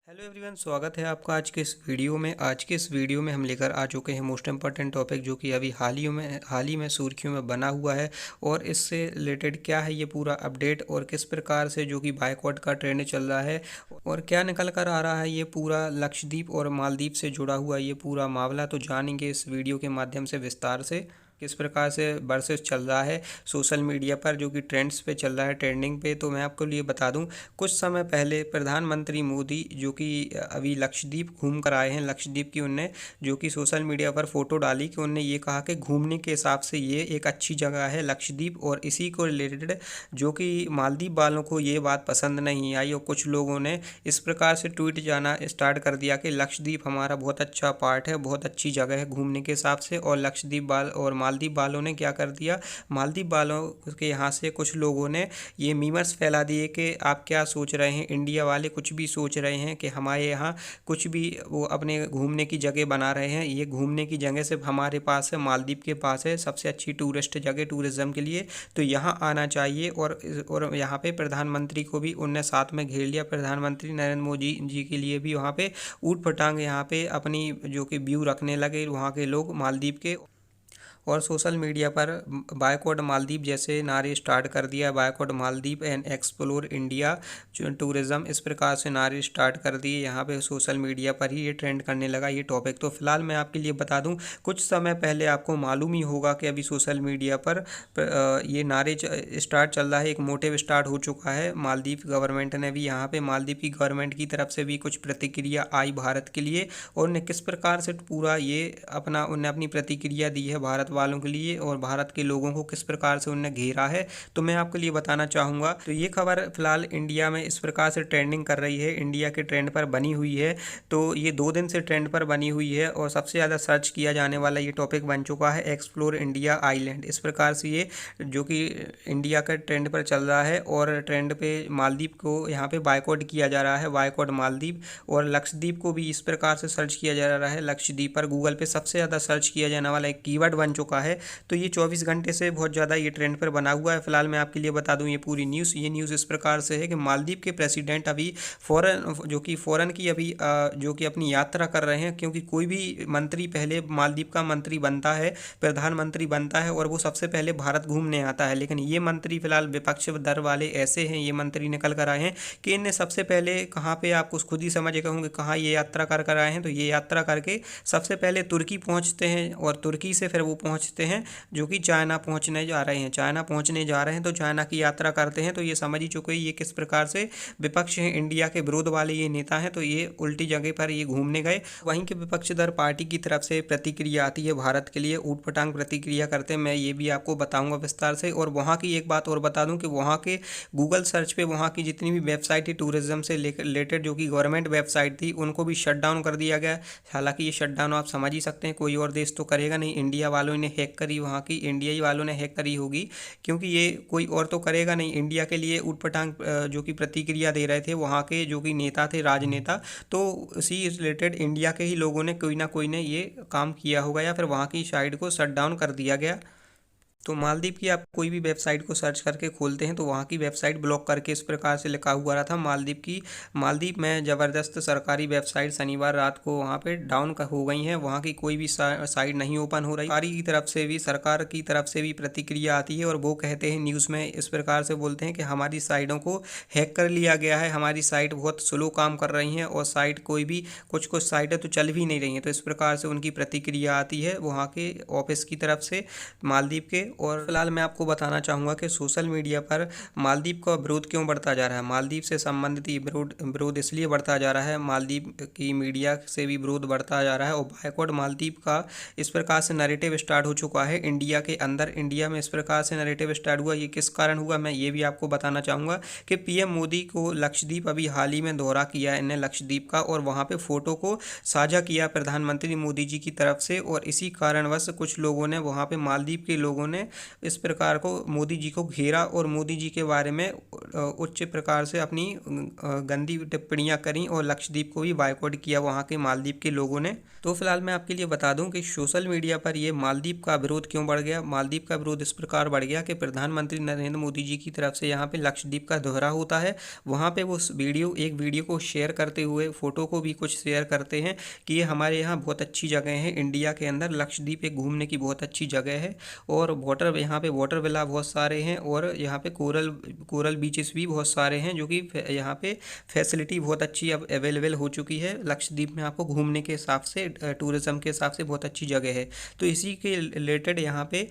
Hello everyone, स्वागत है आपका आज के इस वीडियो में हम लेकर आ चुके हैं मोस्ट इम्पॉर्टेंट टॉपिक जो कि अभी हाल ही में सुर्खियों में बना हुआ है। और इससे रिलेटेड क्या है ये पूरा अपडेट और किस प्रकार से जो कि बायकॉट का ट्रेंड चल रहा है और क्या निकल कर आ रहा है, ये पूरा लक्षद्वीप और मालदीव से जुड़ा हुआ ये पूरा मामला तो जानेंगे इस वीडियो के माध्यम से विस्तार से। किस प्रकार से वर्सेस चल रहा है सोशल मीडिया पर, जो कि ट्रेंड्स पे चल रहा है, ट्रेंडिंग पे। तो मैं आपको लिए बता दूं, कुछ समय पहले प्रधानमंत्री मोदी जो कि अभी लक्षद्वीप घूम कर आए हैं, लक्षद्वीप की उनने जो कि सोशल मीडिया पर फोटो डाली कि उनने ये कहा कि घूमने के हिसाब से ये एक अच्छी जगह है लक्षद्वीप। और इसी को रिलेटेड जो कि मालदीव वालों को ये बात पसंद नहीं आई और कुछ लोगों ने इस प्रकार से ट्वीट जाना स्टार्ट कर दिया कि लक्षद्वीप हमारा बहुत अच्छा पार्ट है, बहुत अच्छी जगह है घूमने के हिसाब से। और लक्षद्वीप वाल और मालदीव वालों ने क्या कर दिया, मालदीव वालों के यहाँ से कुछ लोगों ने ये मीमर्स फैला दिए कि आप क्या सोच रहे हैं, इंडिया वाले कुछ भी सोच रहे हैं कि हमारे यहाँ कुछ भी वो अपने घूमने की जगह बना रहे हैं। ये घूमने की जगह सिर्फ हमारे पास है, मालदीव के पास है सबसे अच्छी टूरिस्ट जगह टूरिज्म के लिए, तो यहाँ आना चाहिए। और यहाँ पे प्रधानमंत्री को भी उनने साथ में घेर लिया। प्रधानमंत्री नरेंद्र मोदी जी के लिए भी वहाँ पे ऊट पटांग यहाँ पे अपनी जो कि व्यू रखने लगे वहाँ के लोग मालदीव के। और सोशल मीडिया पर बायकॉट मालदीव जैसे नारे स्टार्ट कर दिया, boycott Maldives and explore India tourism, इस प्रकार से नारे स्टार्ट कर दिए। यहाँ पे सोशल मीडिया पर ही ये ट्रेंड करने लगा ये टॉपिक। तो फिलहाल मैं आपके लिए बता दूं, कुछ समय पहले आपको मालूम ही होगा कि अभी सोशल मीडिया पर ये नारे स्टार्ट चल रहा है, एक मोटिव स्टार्ट हो चुका है। मालदीव गवर्नमेंट ने भी यहाँ पे मालदीव की गवर्नमेंट की तरफ से भी कुछ प्रतिक्रिया आई भारत के लिए, और उन्हें किस प्रकार से पूरा ये उन्हें अपनी प्रतिक्रिया दी है भारत वालों के लिए और भारत के लोगों को किस प्रकार से उन्हें घेरा है, तो मैं आपके लिए बताना चाहूँगा। तो ये खबर फिलहाल इंडिया में इस प्रकार से ट्रेंडिंग कर रही है, इंडिया के ट्रेंड पर बनी हुई है। तो ये 2 दिन से ट्रेंड पर बनी हुई है और सबसे ज़्यादा सर्च किया जाने वाला ये टॉपिक बन चुका है, एक्सप्लोर इंडिया आइलैंड। इस प्रकार से ये जो कि इंडिया का ट्रेंड पर चल रहा है और ट्रेंड पे मालदीव को यहाँ पे बायकॉट किया जा रहा है, बायकॉट मालदीव। और लक्षद्वीप को भी इस प्रकार से सर्च किया जा रहा है, लक्षद्वीप पर गूगल पे सबसे ज़्यादा सर्च किया जाने वाला एक कीवर्ड बन चुका है। तो ये 24 घंटे से बहुत ज़्यादा ये ट्रेंड पर बना हुआ है। फिलहाल मैं आपके लिए बता दूं ये पूरी न्यूज़, ये न्यूज़ इस प्रकार से है कि मालदीव के प्रेसिडेंट अभी फ़ॉरन की अभी जो कि अपनी यात्रा कर रहे हैं, क्योंकि कोई भी मंत्री पहले मालदीव का मंत्री बनता है, प्रधानमंत्री बनता है और वो सबसे पहले भारत घूमने आता है। लेकिन ये मंत्री फिलहाल विपक्ष दल वाले ऐसे हैं, ये मंत्री निकल कर आए हैं कि इन्हें सबसे पहले कहाँ पे, आप कुछ खुद ही समझ गए होंगे कहाँ ये यात्रा कर आए हैं। तो ये यात्रा करके सबसे पहले तुर्की पहुँचते हैं और तुर्की से फिर वो पहुँचते हैं जो कि चाइना पहुंचने जा रहे हैं, चाइना पहुंचने जा रहे हैं। तो चाइना की यात्रा करते हैं। तो ये समझ ही चुके ये किस प्रकार से विपक्ष हैं, इंडिया के विरोध वाले ये नेता हैं। तो ये उल्टी जगह पर ये घूमने गए। वहीं के विपक्षधर पार्टी की तरफ से प्रतिक्रिया आती है भारत के लिए, ऊट पटांग प्रतिक्रिया करते हैं, मैं ये भी आपको बताऊंगा विस्तार से। और वहाँ की एक बात और बता दूं कि वहाँ के गूगल सर्च पे वहाँ की जितनी भी वेबसाइट थी टूरिज्म से रिलेटेड, जो कि गवर्नमेंट वेबसाइट थी, उनको भी शट डाउन कर दिया गया। हालांकि ये शट डाउन आप समझ ही सकते हैं, कोई और देश तो करेगा नहीं, इंडिया वालों ने हैक करी, वहाँ की इंडियाई वालों ने हैक करी होगी, क्योंकि ये कोई और तो करेगा नहीं। इंडिया के लिए ऊटपटांग जो कि प्रतिक्रिया दे रहे थे वहाँ के जो कि नेता थे, राजनेता, तो उसी रिलेटेड इंडिया के ही लोगों ने कोई ना ये काम किया होगा या फिर वहाँ की साइट को शट डाउन कर दिया गया। तो मालदीव की आप कोई भी वेबसाइट को सर्च करके खोलते हैं तो वहाँ की वेबसाइट ब्लॉक करके इस प्रकार से लिखा हुआ रहा था, मालदीव में ज़बरदस्त सरकारी वेबसाइट शनिवार रात को वहाँ पे डाउन हो गई हैं, वहाँ की कोई भी साइट नहीं ओपन हो रही। सरकार की तरफ से भी प्रतिक्रिया आती है और वो कहते हैं न्यूज़ में इस प्रकार से बोलते हैं कि हमारी साइटों को हैक कर लिया गया है, हमारी साइट बहुत स्लो काम कर रही हैं और साइट कोई भी कुछ साइटें तो चल भी नहीं रही हैं। तो इस प्रकार से उनकी प्रतिक्रिया आती है वहाँ के ऑफिस की तरफ से मालदीव के। और फिलहाल मैं आपको बताना चाहूँगा कि सोशल मीडिया पर मालदीव का विरोध क्यों बढ़ता जा रहा है, मालदीव से संबंधित ये विरोध इसलिए बढ़ता जा रहा है, मालदीव की मीडिया से भी विरोध बढ़ता जा रहा है। और बायकॉट मालदीव का इस प्रकार से नैरेटिव स्टार्ट हो चुका है इंडिया के अंदर, इंडिया में इस प्रकार से नैरेटिव स्टार्ट हुआ। ये किस कारण हुआ मैं ये भी आपको बताना चाहूँगा कि पीएम मोदी को लक्षद्वीप अभी हाल ही में दौरा किया है इन्हें लक्षद्वीप का, और वहाँ पर फ़ोटो को साझा किया प्रधानमंत्री मोदी जी की तरफ से। और इसी कारणवश कुछ लोगों ने वहाँ पर मालदीव के लोगों ने ने इस प्रकार को मोदी जी को घेरा और मोदी जी के बारे में उच्च प्रकार से अपनी गंदी टिप्पणियां करी और लक्षद्वीप को भी बायकॉट किया वहाँ के मालदीव के लोगों ने। तो फिलहाल मैं आपके लिए बता दूं कि सोशल मीडिया पर ये मालदीव का विरोध क्यों बढ़ गया। मालदीव का विरोध इस प्रकार बढ़ गया कि प्रधानमंत्री नरेंद्र मोदी जी की तरफ से यहाँ पे लक्षद्वीप का दोहरा होता है, वहाँ पे वो एक वीडियो को शेयर करते हुए फोटो को भी कुछ शेयर करते हैं कि ये हमारे यहाँ बहुत अच्छी जगह है, इंडिया के अंदर लक्षद्वीप एक घूमने की बहुत अच्छी जगह है और यहाँ पे वाटर विला बहुत सारे हैं और यहाँ पे कोरल बीचेस भी बहुत सारे हैं, जो कि यहाँ पे फैसिलिटी बहुत अच्छी अब अवेलेबल हो चुकी है। लक्षद्वीप में आपको घूमने के हिसाब से, टूरिज्म के हिसाब से बहुत अच्छी जगह है। तो इसी के रिलेटेड यहाँ पे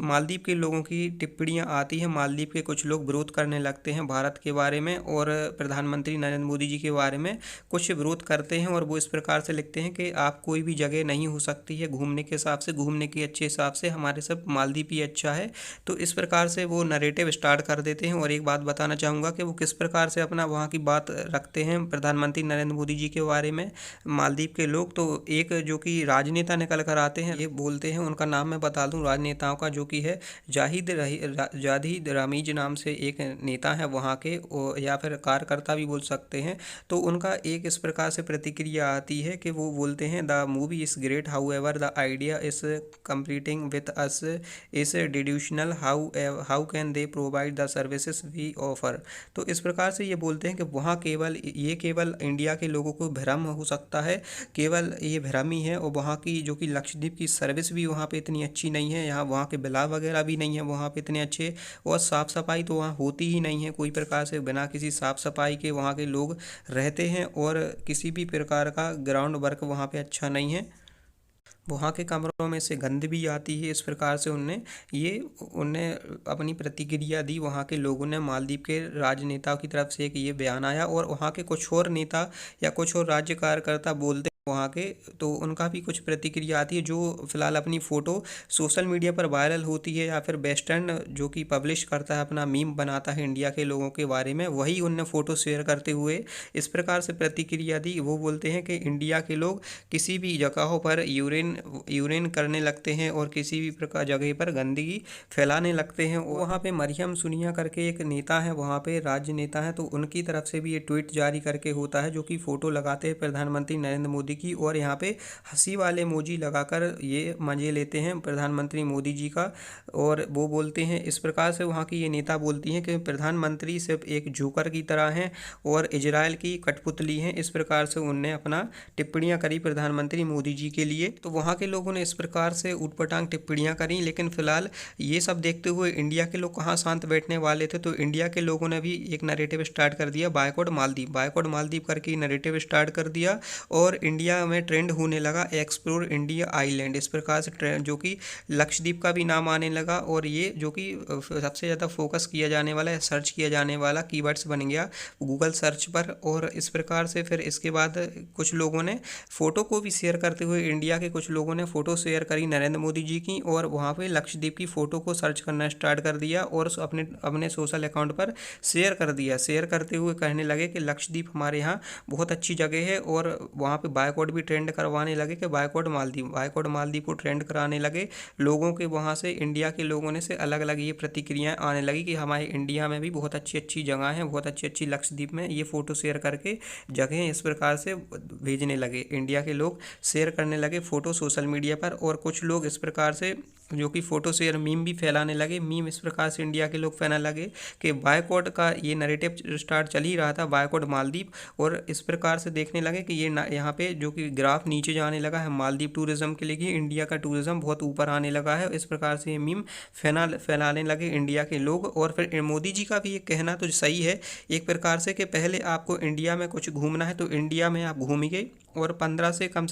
मालदीव के लोगों की टिप्पणियाँ आती हैं। मालदीव के कुछ लोग विरोध करने लगते हैं भारत के बारे में और प्रधानमंत्री नरेंद्र मोदी जी के बारे में कुछ विरोध करते हैं और वो इस प्रकार से लिखते हैं कि आप कोई भी जगह नहीं हो सकती है घूमने के हिसाब से, घूमने के अच्छे हिसाब से हमारे सब मालदीव ही अच्छा है। तो इस प्रकार से वो नरेटिव स्टार्ट कर देते हैं। और एक बात बताना चाहूँगा कि वो किस प्रकार से अपना वहाँ की बात रखते हैं प्रधानमंत्री नरेंद्र मोदी जी के बारे में मालदीव के लोग। तो एक जो कि राजनेता निकल कर आते हैं, ये बोलते हैं, उनका नाम मैं बता दूं राजनेताओं का, जो कि है जाहिद रामीज नाम से एक नेता है वहाँ के, या फिर कार्यकर्ता भी बोल सकते हैं। तो उनका एक इस प्रकार से प्रतिक्रिया आती है कि वो बोलते हैं the movie is great however the idea is completing with us is deductional how can they provide the services we offer. तो इस प्रकार से ये बोलते हैं कि वहाँ केवल इंडिया के लोगों को भ्रम हो सकता है, केवल ये भ्रम ही है। और वहाँ की जो कि लक्षद्वीप की सर्विस भी वहाँ पे इतनी अच्छी नहीं है, यहाँ वहाँ के बिला वगैरह भी नहीं है वहाँ पे इतने अच्छे, और साफ़ सफाई तो वहाँ होती ही नहीं है कोई प्रकार से, बिना किसी साफ़ सफाई के वहाँ के लोग रहते हैं और किसी भी प्रकार का ग्राउंड वर्क वहाँ पे अच्छा नहीं है। वहाँ के कमरों में से गंद भी आती है। इस प्रकार से उनने अपनी प्रतिक्रिया दी। वहाँ के लोगों ने, मालदीव के राजनेताओं की तरफ से एक ये बयान आया और वहाँ के कुछ और नेता या कुछ और राज्य कार्यकर्ता बोलते वहाँ के, तो उनका भी कुछ प्रतिक्रिया आती है। जो फिलहाल अपनी फ़ोटो सोशल मीडिया पर वायरल होती है या फिर वेस्टर्न जो कि पब्लिश करता है, अपना मीम बनाता है इंडिया के लोगों के बारे में, वही उनने फ़ोटो शेयर करते हुए इस प्रकार से प्रतिक्रिया दी। वो बोलते हैं कि इंडिया के लोग किसी भी जगहों पर यूरिन करने लगते हैं और किसी भी प्रकार जगह पर गंदगी फैलाने लगते हैं। वहाँ पे मरियम सुनिया करके एक नेता है, वहाँ पे राज्य नेता है, तो उनकी तरफ से भी ये ट्वीट जारी करके होता है, जो कि फ़ोटो लगाते हैं प्रधानमंत्री नरेंद्र मोदी की और यहाँ पे हंसी वाले इमोजी लगाकर ये मजे लेते हैं प्रधानमंत्री मोदी जी का। और वो बोलते हैं इस प्रकार से, वहाँ की ये नेता बोलती हैं कि प्रधानमंत्री सिर्फ एक जोकर की तरह हैं और इजराइल की कठपुतली हैं। इस प्रकार से उनने अपना टिप्पणियां करी प्रधानमंत्री मोदी जी के लिए। तो वहाँ के लोगों ने इस प्रकार से ऊटपटांग टिप्पणियां करी, लेकिन फिलहाल ये सब देखते हुए इंडिया के लोग कहाँ शांत बैठने वाले थे। तो इंडिया के लोगों ने भी एक नैरेटिव स्टार्ट कर दिया, बायकॉट मालदीव करके नैरेटिव स्टार्ट कर दिया और इंडिया में ट्रेंड होने लगा एक्सप्लोर इंडिया आइलैंड। इस प्रकार से ट्रेंड, जो कि लक्षद्वीप का भी नाम आने लगा और ये जो कि सबसे ज़्यादा फोकस किया जाने वाला है, सर्च किया जाने वाला कीवर्ड्स बन गया गूगल सर्च पर। और इस प्रकार से फिर इसके बाद कुछ लोगों ने फ़ोटो को भी शेयर करते हुए, इंडिया के कुछ लोगों ने फ़ोटो शेयर करी नरेंद्र मोदी जी की और वहाँ पे लक्षद्वीप की फ़ोटो को सर्च करना स्टार्ट कर दिया और अपने सोशल अकाउंट पर शेयर कर दिया। शेयर करते हुए कहने लगे कि लक्षद्वीप हमारे यहाँ बहुत अच्छी जगह है और वहाँ पे बायकॉट भी ट्रेंड करवाने लगे कि बायकॉट मालदीव को ट्रेंड कराने लगे। लोगों के वहाँ से, इंडिया के लोगों ने से अलग अलग ये प्रतिक्रियाएँ आने लगी कि हमारे इंडिया में भी बहुत अच्छी अच्छी जगह हैं, बहुत अच्छी अच्छी लक्षद्वीप में, ये फ़ोटो शेयर करके जगह इस प्रकार से भेजने लगे। इंडिया के लोग शेयर करने लगे फ़ोटो सोशल मीडिया पर और कुछ लोग इस प्रकार से जो कि फ़ोटो शेयर मीम भी फैलाने लगे। मीम इस प्रकार से इंडिया के लोग फैलाने लगे कि बायकॉट का ये नैरेटिव स्टार्ट चल ही रहा था, बायकॉट मालदीव, और इस प्रकार से देखने लगे कि ये यहाँ पे जो कि ग्राफ नीचे जाने लगा है मालदीव टूरिज्म के लिए, कि इंडिया का टूरिज्म बहुत ऊपर आने लगा है। इस प्रकार से ये मीम फैलाने लगे इंडिया के लोग। और फिर मोदी जी का भी ये कहना तो सही है एक प्रकार से कि पहले आपको इंडिया में कुछ घूमना है तो इंडिया में आप घूमिए और 15 से कम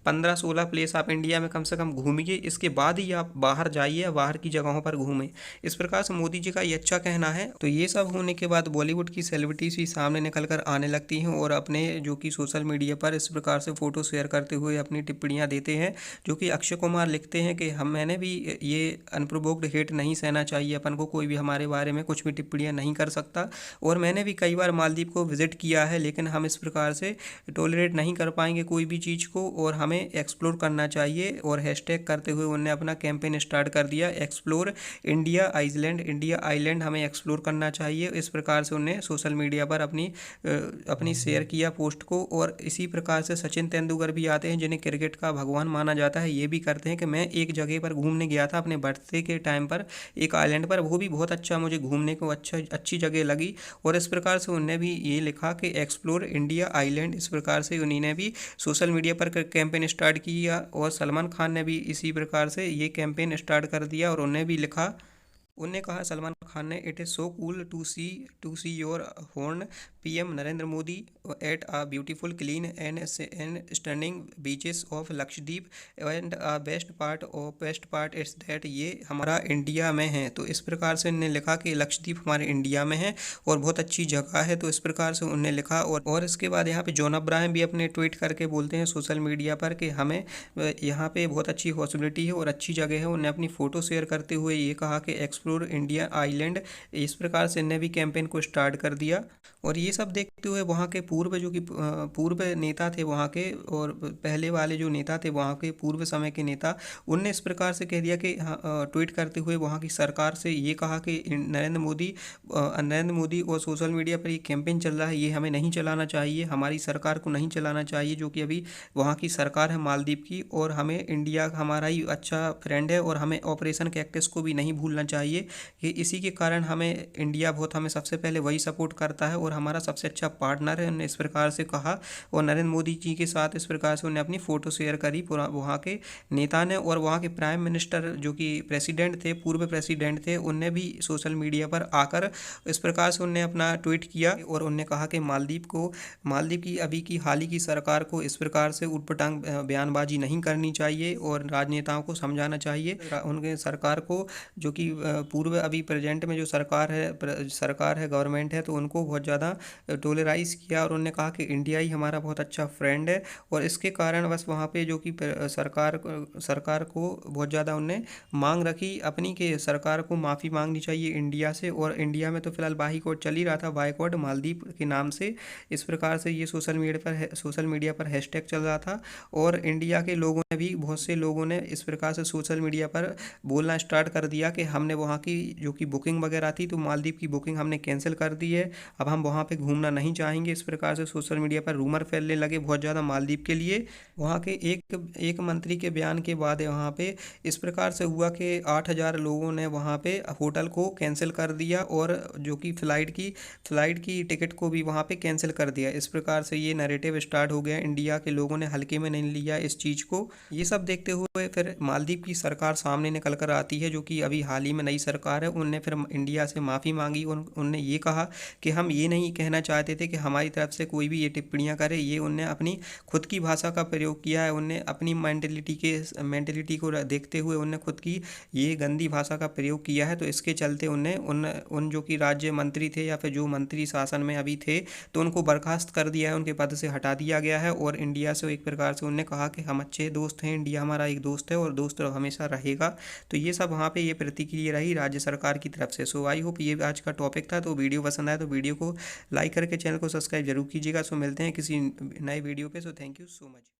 15-16 प्लेस आप इंडिया में कम से कम घूमिए, इसके बाद ही आप बाहर जाइए, बाहर की जगहों पर घूमें। इस प्रकार से मोदी जी का ये अच्छा कहना है। तो ये सब होने के बाद बॉलीवुड की सेलिब्रिटीज़ भी सामने निकल कर आने लगती हैं और अपने जो कि सोशल मीडिया पर इस प्रकार से फ़ोटो शेयर करते हुए अपनी टिप्पणियाँ देते हैं। जो कि अक्षय कुमार लिखते हैं कि मैंने भी ये अनप्रोवोक्ड हेट नहीं सहना चाहिए, अपन को कोई भी हमारे बारे में कुछ भी टिप्पणियाँ नहीं कर सकता। और मैंने भी कई बार मालदीव को विज़िट किया है, लेकिन हम इस प्रकार से टॉलरेट नहीं कर पाएंगे कोई भी चीज़ को, और हमें एक्सप्लोर करना चाहिए। और हैशटैग करते हुए उन्होंने अपना कैंपेन स्टार्ट कर दिया, explore India island, India island हमें एक्सप्लोर करना चाहिए। इस प्रकार से उन्हें सोशल मीडिया पर अपनी शेयर किया पोस्ट को। और इसी प्रकार से सचिन तेंदुलकर भी आते हैं, जिन्हें क्रिकेट का भगवान माना जाता है, ये भी करते हैं कि मैं एक जगह पर घूमने गया था अपने बर्थडे के टाइम पर, एक आइलैंड पर, वो भी बहुत अच्छा मुझे घूमने को अच्छी जगह लगी। और इस प्रकार से उन्होंने भी ये लिखा कि एक्सप्लोर इंडिया आइलैंड। इस प्रकार से उन्हीं ने भी सोशल मीडिया पर कैंपेन स्टार्ट किया। और सलमान खान ने भी इसी प्रकार से ये कैंपेन स्टार्ट कर दिया और उन्हें भी लिखा। उनने कहा, सलमान खान ने, it is so cool to see your horn PM Narendra Modi at a beautiful clean and stunning beaches of Lakshadweep and best part it's that ये हमारा इंडिया में है। तो इस प्रकार से उन्होंने लिखा कि लक्षद्वीप हमारे इंडिया में है और बहुत अच्छी जगह है। तो इस प्रकार से उन्होंने लिखा। और इसके बाद यहाँ पे जॉन अब्राहम भी अपने ट्वीट करके बोलते हैं सोशल मीडिया पर कि हमें यहाँ पे बहुत अच्छी हॉस्पिटलिटी है और अच्छी जगह है। उन्होंने अपनी फ़ोटो शेयर करते हुए ये कहा कि एक्सप्लोर इंडिया आइलैंड। इस प्रकार से इन्हें भी कैंपेन को स्टार्ट कर दिया। और ये सब देखते हुए वहाँ के पूर्व जो कि पूर्व नेता थे वहाँ के, और पहले वाले जो नेता थे वहाँ के पूर्व समय के नेता, उनने इस प्रकार से कह दिया कि ट्वीट करते हुए वहाँ की सरकार से ये कहा कि नरेंद्र मोदी और सोशल मीडिया पर ये कैंपेन चल रहा है, ये हमें नहीं चलाना चाहिए, हमारी सरकार को नहीं चलाना चाहिए, जो कि अभी वहाँ की सरकार है मालदीव की। और हमें इंडिया हमारा ही अच्छा फ्रेंड है और हमें ऑपरेशन कैक्टस को भी नहीं भूलना चाहिए कि इसी के कारण हमें इंडिया हमें सबसे पहले वही सपोर्ट करता है और हमारा सबसे अच्छा पार्टनर है। उन्होंने इस प्रकार से कहा। और नरेंद्र मोदी जी के साथ इस प्रकार से उन्हें अपनी फ़ोटो शेयर करी पूरा वहाँ के नेता ने। और वहाँ के प्राइम मिनिस्टर जो कि प्रेसिडेंट थे, पूर्व प्रेसिडेंट थे, उनने भी सोशल मीडिया पर आकर इस प्रकार से उनने अपना ट्वीट किया। और उनने कहा कि मालदीव की अभी की हाल ही की सरकार को इस प्रकार से उटपटांग बयानबाजी नहीं करनी चाहिए और राजनेताओं को समझाना चाहिए उनके सरकार को, जो कि पूर्व अभी प्रेजेंट में जो सरकार है गवर्नमेंट है, तो उनको बहुत ज़्यादा टोलराइज किया। और उन्होंने कहा कि इंडिया ही हमारा बहुत अच्छा फ्रेंड है। और इसके कारण बस वहाँ पे जो कि सरकार को बहुत ज़्यादा उनने मांग रखी अपनी कि सरकार को माफ़ी मांगनी चाहिए इंडिया से। और इंडिया में तो फिलहाल बाइकआउट चल ही रहा था, बाइकआउट मालदीव के नाम से। इस प्रकार से ये सोशल मीडिया पर हैशटैग चल रहा था। और इंडिया के लोगों ने भी, बहुत से लोगों ने इस प्रकार से सोशल मीडिया पर बोलना स्टार्ट कर दिया कि हमने वहाँ की जो कि बुकिंग वगैरह थी, तो मालदीव की बुकिंग हमने कैंसिल कर दी है, अब हम वहाँ पे घूमना नहीं चाहेंगे। इस प्रकार से सोशल मीडिया पर रूमर फैलने लगे बहुत ज़्यादा मालदीव के लिए। वहाँ के एक मंत्री के बयान के बाद वहाँ पे इस प्रकार से हुआ कि 8,000 लोगों ने वहाँ पे होटल को कैंसिल कर दिया और जो कि फ़्लाइट की टिकट को भी वहाँ पे कैंसिल कर दिया। इस प्रकार से ये नैरेटिव स्टार्ट हो गया। इंडिया के लोगों ने हल्के में नहीं लिया इस चीज़ को। ये सब देखते हुए फिर मालदीव की सरकार सामने निकल कर आती है, जो कि अभी हाल ही में नई सरकार है। उनने फिर इंडिया से माफ़ी मांगी। उनने ये कहा कि हम ये नहीं कहना चाहते थे कि हमारी तरफ से कोई भी ये टिप्पणियां करे। ये उनने अपनी खुद की भाषा का प्रयोग किया है। उनने अपनी मेंटेलिटी को देखते हुए उनने खुद की ये गंदी भाषा का प्रयोग किया है। तो इसके चलते उन जो कि राज्य मंत्री थे या फिर जो मंत्री शासन में अभी थे, तो उनको बर्खास्त कर दिया है, उनके पद से हटा दिया गया है। और इंडिया से एक प्रकार से उनने कहा कि हम अच्छे दोस्त हैं, इंडिया हमारा एक दोस्त है और दोस्त हमेशा रहेगा। तो ये सब वहाँ पे ये प्रतिक्रिया रही राज्य सरकार की तरफ से। सो आई होप ये आज का टॉपिक था। तो वीडियो पसंद आया तो वीडियो को लाइक करके चैनल को सब्सक्राइब जरूर कीजिएगा। सो मिलते हैं किसी नए वीडियो पे। So thank you so much.